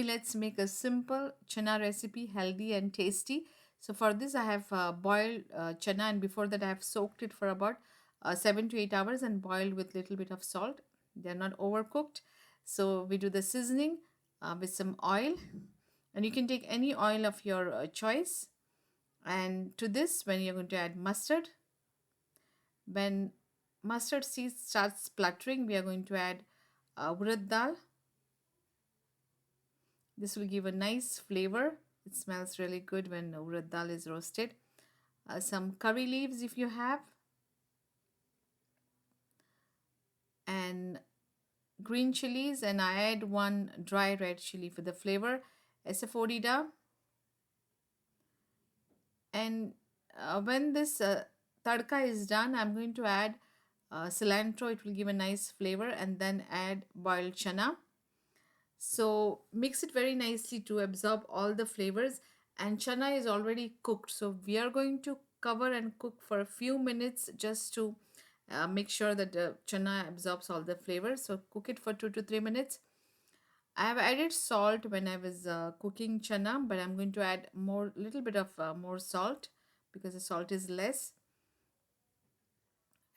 Let's make a simple chana recipe, healthy and tasty. So for this I have boiled chana, and before that I have soaked it for about 7 to 8 hours and boiled with little bit of salt. They are not overcooked. So we do the seasoning with some oil, and you can take any oil of your choice. And to this, when you're going to add mustard, when mustard seed starts spluttering, we are going to add urad dal. This will give a nice flavor. It smells really good when urad dal is roasted. Some curry leaves if you have, and green chilies, and I add one dry red chili for the flavor, asafoetida. And when this tadka is done, I'm going to add cilantro. It will give a nice flavor, and then add boiled chana. So mix it very nicely to absorb all the flavors. And chana is already cooked, so we are going to cover and cook for a few minutes just to make sure that the chana absorbs all the flavors. So cook it for 2 to 3 minutes. I have added salt when I was cooking chana, but I'm going to add more, little bit of more salt because the salt is less.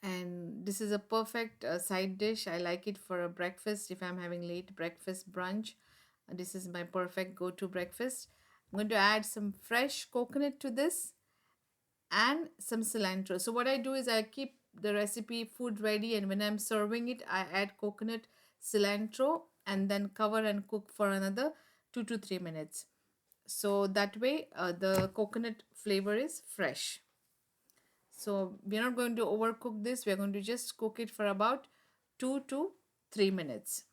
And this is a perfect side dish. I like it for a breakfast if I'm having late breakfast brunch. This is my perfect go-to breakfast. I'm going to add some fresh coconut to this and some cilantro. So what I do is I keep the recipe food ready, and when I'm serving it I add coconut, cilantro, and then cover and cook for another 2 to 3 minutes. So that way the coconut flavor is fresh. So we're not going to overcook this. We're going to just cook it for about 2 to 3 minutes.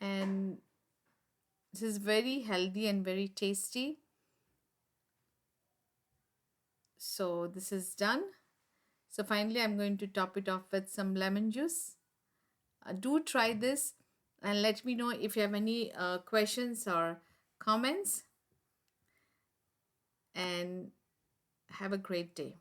And this is very healthy and very tasty. So this is done. So finally, I'm going to top it off with some lemon juice. Do try this and let me know if you have any questions or comments. And have a great day.